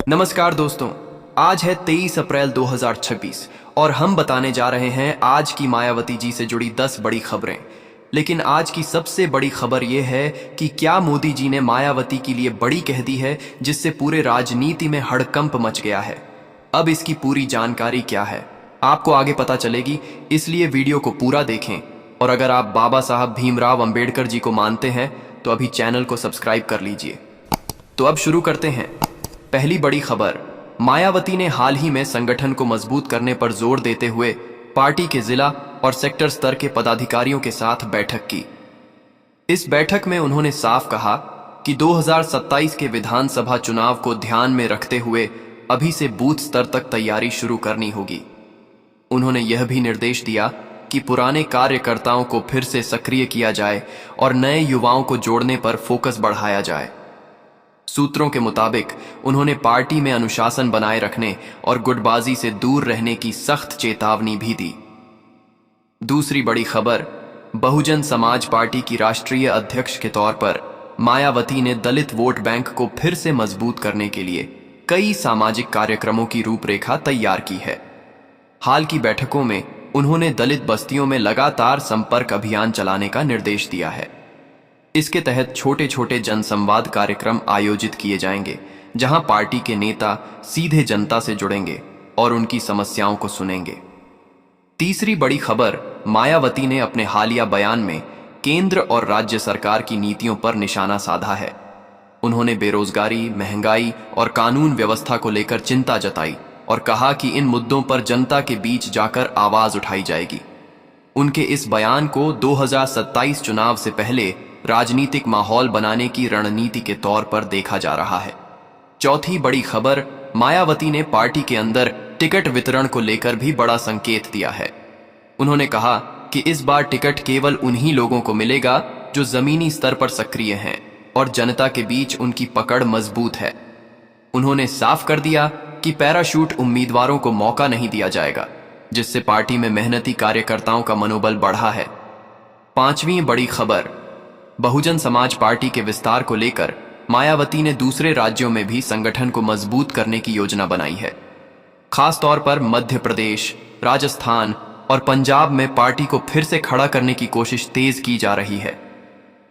नमस्कार दोस्तों। आज है 23 अप्रैल 2026 और हम बताने जा रहे हैं आज की मायावती जी से जुड़ी 10 बड़ी खबरें। लेकिन आज की सबसे बड़ी खबर यह है कि क्या मोदी जी ने मायावती के लिए बड़ी कह दी है, जिससे पूरे राजनीति में हड़कंप मच गया है। अब इसकी पूरी जानकारी क्या है आपको आगे पता चलेगी, इसलिए वीडियो को पूरा देखें। और अगर आप बाबा साहब भीमराव अंबेडकर जी को मानते हैं तो अभी चैनल को सब्सक्राइब कर लीजिए। तो अब शुरू करते हैं। पहली बड़ी खबर, मायावती ने हाल ही में संगठन को मजबूत करने पर जोर देते हुए पार्टी के जिला और सेक्टर स्तर के पदाधिकारियों के साथ बैठक की। इस बैठक में उन्होंने साफ कहा कि 2027 के विधानसभा चुनाव को ध्यान में रखते हुए अभी से बूथ स्तर तक तैयारी शुरू करनी होगी। उन्होंने यह भी निर्देश दिया कि पुराने कार्यकर्ताओं को फिर से सक्रिय किया जाए और नए युवाओं को जोड़ने पर फोकस बढ़ाया जाए। सूत्रों के मुताबिक उन्होंने पार्टी में अनुशासन बनाए रखने और गुटबाजी से दूर रहने की सख्त चेतावनी भी दी। दूसरी बड़ी खबर, बहुजन समाज पार्टी की राष्ट्रीय अध्यक्ष के तौर पर मायावती ने दलित वोट बैंक को फिर से मजबूत करने के लिए कई सामाजिक कार्यक्रमों की रूपरेखा तैयार की है। हाल की बैठकों में उन्होंने दलित बस्तियों में लगातार संपर्क अभियान चलाने का निर्देश दिया है। इसके तहत छोटे छोटे जनसंवाद कार्यक्रम आयोजित किए जाएंगे, जहां पार्टी के नेता सीधे जनता से जुड़ेंगे और उनकी समस्याओं को सुनेंगे। तीसरी बड़ी खबर, मायावती ने अपने हालिया बयान में केंद्र और राज्य सरकार की नीतियों पर निशाना साधा है। उन्होंने बेरोजगारी, महंगाई और कानून व्यवस्था को लेकर चिंता जताई और कहा कि इन मुद्दों पर जनता के बीच जाकर आवाज उठाई जाएगी। उनके इस बयान को 2027 चुनाव से पहले राजनीतिक माहौल बनाने की रणनीति के तौर पर देखा जा रहा है। चौथी बड़ी खबर, मायावती ने पार्टी के अंदर टिकट वितरण को लेकर भी बड़ा संकेत दिया है। उन्होंने कहा कि इस बार टिकट केवल उन्हीं लोगों को मिलेगा जो जमीनी स्तर पर सक्रिय हैं और जनता के बीच उनकी पकड़ मजबूत है। उन्होंने साफ कर दिया कि पैराशूट उम्मीदवारों को मौका नहीं दिया जाएगा, जिससे पार्टी में मेहनती कार्यकर्ताओं का मनोबल बढ़ा है। पांचवी बड़ी खबर, बहुजन समाज पार्टी के विस्तार को लेकर मायावती ने दूसरे राज्यों में भी संगठन को मजबूत करने की योजना बनाई है। खास तौर पर मध्य प्रदेश, राजस्थान और पंजाब में पार्टी को फिर से खड़ा करने की कोशिश तेज की जा रही है।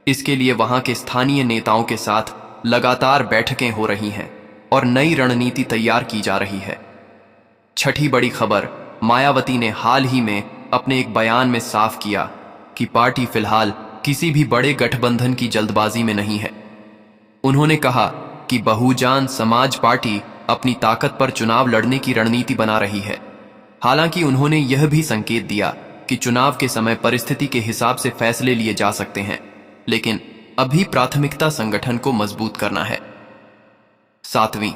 इसके लिए वहां के स्थानीय नेताओं के साथ लगातार बैठकें हो रही हैं और नई रणनीति तैयार की जा रही है। छठी बड़ी खबर, मायावती ने हाल ही में अपने एक बयान में साफ किया कि पार्टी फिलहाल किसी भी बड़े गठबंधन की जल्दबाजी में नहीं है। उन्होंने कहा कि बहुजन समाज पार्टी अपनी ताकत पर चुनाव लड़ने की रणनीति बना रही है। हालांकि उन्होंने यह भी संकेत दिया कि चुनाव के समय परिस्थिति के हिसाब से फैसले लिए जा सकते हैं, लेकिन अभी प्राथमिकता संगठन को मजबूत करना है। सातवीं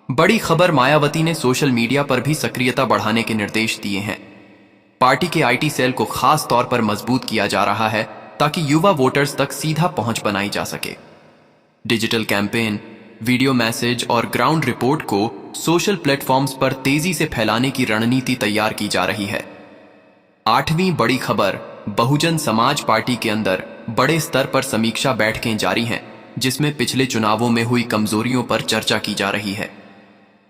बड़ी खबर, मायावती ने सोशल मीडिया पर भी सक्रियता बढ़ाने के निर्देश दिए हैं। पार्टी के आईटी सेल को खास तौर पर मजबूत किया जा रहा है ताकि युवा वोटर्स तक सीधा पहुंच बनाई जा सके। डिजिटल कैंपेन, वीडियो मैसेज और ग्राउंड रिपोर्ट को सोशल प्लेटफॉर्म्स पर तेजी से फैलाने की रणनीति तैयार की जा रही है। आठवीं बड़ी खबर, बहुजन समाज पार्टी के अंदर बड़े स्तर पर समीक्षा बैठकें जारी हैं, जिसमें पिछले चुनावों में हुई कमजोरियों पर चर्चा की जा रही है।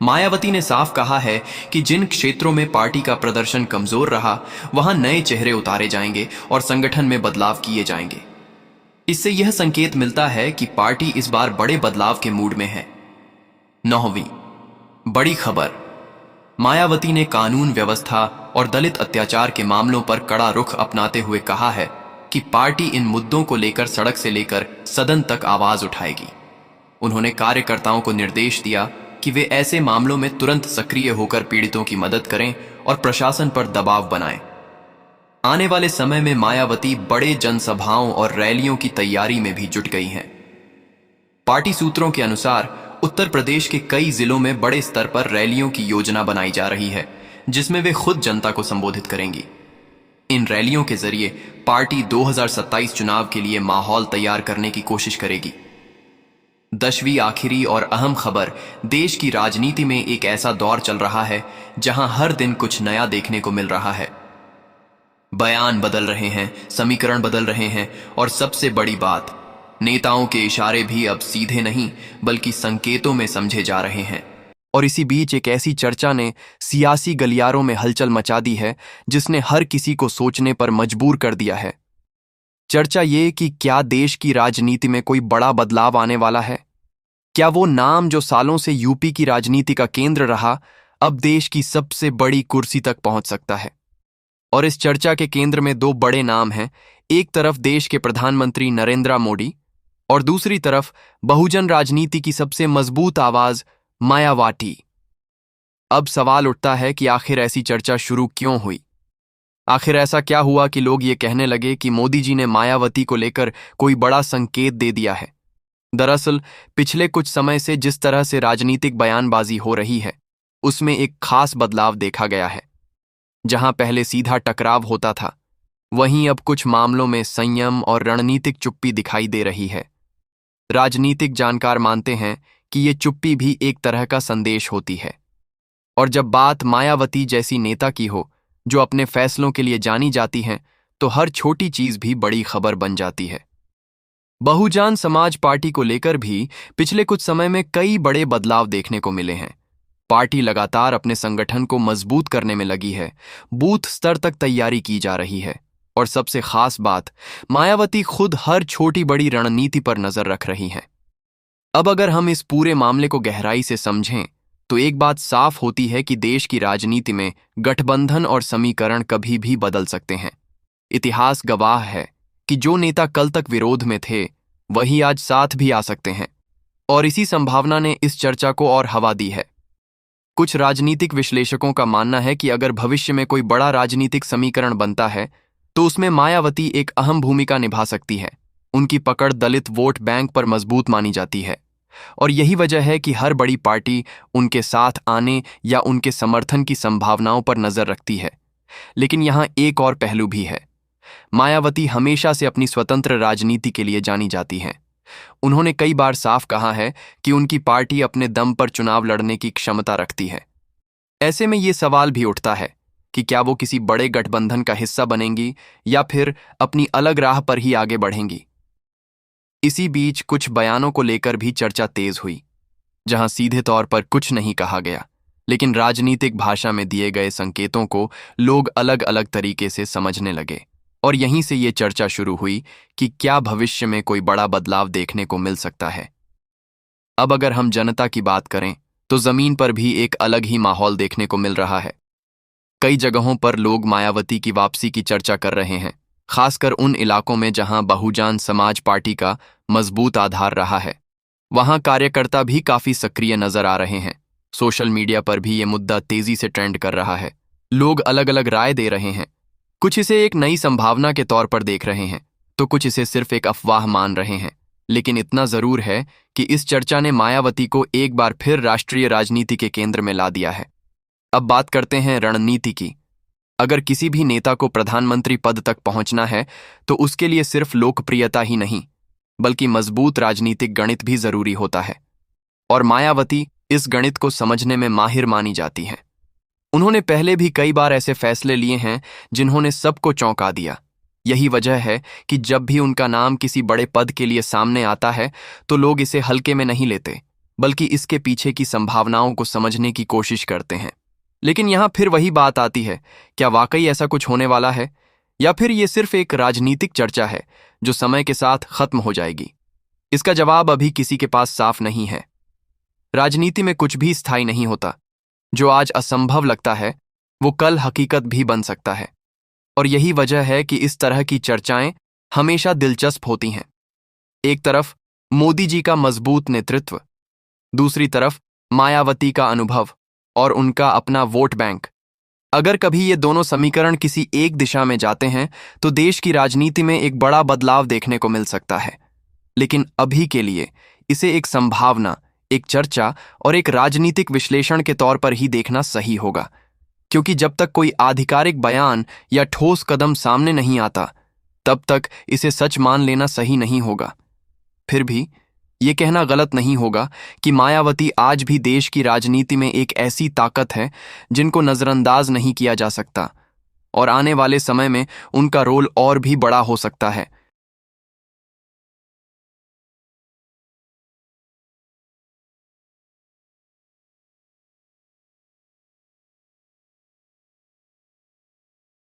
मायावती ने साफ कहा है कि जिन क्षेत्रों में पार्टी का प्रदर्शन कमजोर रहा, वहां नए चेहरे उतारे जाएंगे और संगठन में बदलाव किए जाएंगे। इससे यह संकेत मिलता है कि पार्टी इस बार बड़े बदलाव के मूड में है। नौवीं बड़ी खबर, मायावती ने कानून व्यवस्था और दलित अत्याचार के मामलों पर कड़ा रुख अपनाते हुए कहा है कि पार्टी इन मुद्दों को लेकर सड़क से लेकर सदन तक आवाज उठाएगी। उन्होंने कार्यकर्ताओं को निर्देश दिया कि वे ऐसे मामलों में तुरंत सक्रिय होकर पीड़ितों की मदद करें और प्रशासन पर दबाव बनाएं। आने वाले समय में मायावती बड़े जनसभाओं और रैलियों की तैयारी में भी जुट गई हैं। पार्टी सूत्रों के अनुसार उत्तर प्रदेश के कई जिलों में बड़े स्तर पर रैलियों की योजना बनाई जा रही है, जिसमें वे खुद जनता को संबोधित करेंगी। इन रैलियों के जरिए पार्टी 2027 चुनाव के लिए माहौल तैयार करने की कोशिश करेगी। 10वीं आखिरी और अहम खबर, देश की राजनीति में एक ऐसा दौर चल रहा है जहां हर दिन कुछ नया देखने को मिल रहा है। बयान बदल रहे हैं, समीकरण बदल रहे हैं और सबसे बड़ी बात, नेताओं के इशारे भी अब सीधे नहीं बल्कि संकेतों में समझे जा रहे हैं। और इसी बीच एक ऐसी चर्चा ने सियासी गलियारों में हलचल मचा दी है जिसने हर किसी को सोचने पर मजबूर कर दिया है। चर्चा ये कि क्या देश की राजनीति में कोई बड़ा बदलाव आने वाला है? क्या वो नाम जो सालों से यूपी की राजनीति का केंद्र रहा, अब देश की सबसे बड़ी कुर्सी तक पहुंच सकता है? और इस चर्चा के केंद्र में दो बड़े नाम हैं। एक तरफ देश के प्रधानमंत्री नरेंद्र मोदी और दूसरी तरफ बहुजन राजनीति की सबसे मजबूत आवाज मायावती। अब सवाल उठता है कि आखिर ऐसी चर्चा शुरू क्यों हुई? आखिर ऐसा क्या हुआ कि लोग ये कहने लगे कि मोदी जी ने मायावती को लेकर कोई बड़ा संकेत दे दिया है? दरअसल पिछले कुछ समय से जिस तरह से राजनीतिक बयानबाजी हो रही है, उसमें एक खास बदलाव देखा गया है। जहां पहले सीधा टकराव होता था, वहीं अब कुछ मामलों में संयम और रणनीतिक चुप्पी दिखाई दे रही है। राजनीतिक जानकार मानते हैं कि ये चुप्पी भी एक तरह का संदेश होती है। और जब बात मायावती जैसी नेता की हो, जो अपने फैसलों के लिए जानी जाती हैं, तो हर छोटी चीज भी बड़ी खबर बन जाती है। बहुजन समाज पार्टी को लेकर भी पिछले कुछ समय में कई बड़े बदलाव देखने को मिले हैं। पार्टी लगातार अपने संगठन को मजबूत करने में लगी है, बूथ स्तर तक तैयारी की जा रही है, और सबसे खास बात, मायावती खुद हर छोटी बड़ी रणनीति पर नजर रख रही हैं। अब अगर हम इस पूरे मामले को गहराई से समझें, तो एक बात साफ होती है कि देश की राजनीति में गठबंधन और समीकरण कभी भी बदल सकते हैं। इतिहास गवाह है कि जो नेता कल तक विरोध में थे, वही आज साथ भी आ सकते हैं, और इसी संभावना ने इस चर्चा को और हवा दी है। कुछ राजनीतिक विश्लेषकों का मानना है कि अगर भविष्य में कोई बड़ा राजनीतिक समीकरण बनता है, तो उसमें मायावती एक अहम भूमिका निभा सकती है। उनकी पकड़ दलित वोट बैंक पर मजबूत मानी जाती है, और यही वजह है कि हर बड़ी पार्टी उनके साथ आने या उनके समर्थन की संभावनाओं पर नजर रखती है। लेकिन यहां एक और पहलू भी है। मायावती हमेशा से अपनी स्वतंत्र राजनीति के लिए जानी जाती हैं। उन्होंने कई बार साफ कहा है कि उनकी पार्टी अपने दम पर चुनाव लड़ने की क्षमता रखती है। ऐसे में ये सवाल भी उठता है कि क्या वो किसी बड़े गठबंधन का हिस्सा बनेंगी या फिर अपनी अलग राह पर ही आगे बढ़ेंगी। इसी बीच कुछ बयानों को लेकर भी चर्चा तेज हुई, जहां सीधे तौर पर कुछ नहीं कहा गया, लेकिन राजनीतिक भाषा में दिए गए संकेतों को लोग अलग अलग तरीके से समझने लगे। और यहीं से ये चर्चा शुरू हुई कि क्या भविष्य में कोई बड़ा बदलाव देखने को मिल सकता है। अब अगर हम जनता की बात करें, तो जमीन पर भी एक अलग ही माहौल देखने को मिल रहा है। कई जगहों पर लोग मायावती की वापसी की चर्चा कर रहे हैं, खासकर उन इलाकों में जहां बहुजन समाज पार्टी का मजबूत आधार रहा है। वहां कार्यकर्ता भी काफी सक्रिय नजर आ रहे हैं। सोशल मीडिया पर भी ये मुद्दा तेजी से ट्रेंड कर रहा है। लोग अलग अलग राय दे रहे हैं। कुछ इसे एक नई संभावना के तौर पर देख रहे हैं, तो कुछ इसे सिर्फ एक अफवाह मान रहे हैं। लेकिन इतना जरूर है कि इस चर्चा ने मायावती को एक बार फिर राष्ट्रीय राजनीति के केंद्र में ला दिया है। अब बात करते हैं रणनीति की। अगर किसी भी नेता को प्रधानमंत्री पद तक पहुंचना है, तो उसके लिए सिर्फ लोकप्रियता ही नहीं, बल्कि मजबूत राजनीतिक गणित भी जरूरी होता है। और मायावती इस गणित को समझने में माहिर मानी जाती हैं। उन्होंने पहले भी कई बार ऐसे फैसले लिए हैं जिन्होंने सबको चौंका दिया। यही वजह है कि जब भी उनका नाम किसी बड़े पद के लिए सामने आता है, तो लोग इसे हल्के में नहीं लेते, बल्कि इसके पीछे की संभावनाओं को समझने की कोशिश करते हैं। लेकिन यहां फिर वही बात आती है, क्या वाकई ऐसा कुछ होने वाला है, या फिर ये सिर्फ एक राजनीतिक चर्चा है जो समय के साथ खत्म हो जाएगी? इसका जवाब अभी किसी के पास साफ नहीं है। राजनीति में कुछ भी स्थायी नहीं होता। जो आज असंभव लगता है, वो कल हकीकत भी बन सकता है। और यही वजह है कि इस तरह की चर्चाएं हमेशा दिलचस्प होती हैं। एक तरफ मोदी जी का मजबूत नेतृत्व, दूसरी तरफ मायावती का अनुभव और उनका अपना वोट बैंक। अगर कभी ये दोनों समीकरण किसी एक दिशा में जाते हैं, तो देश की राजनीति में एक बड़ा बदलाव देखने को मिल सकता है। लेकिन अभी के लिए इसे एक संभावना, एक चर्चा और एक राजनीतिक विश्लेषण के तौर पर ही देखना सही होगा, क्योंकि जब तक कोई आधिकारिक बयान या ठोस कदम सामने नहीं आता, तब तक इसे सच मान लेना सही नहीं होगा। फिर भी ये कहना गलत नहीं होगा कि मायावती आज भी देश की राजनीति में एक ऐसी ताकत है जिनको नजरअंदाज नहीं किया जा सकता, और आने वाले समय में उनका रोल और भी बड़ा हो सकता है।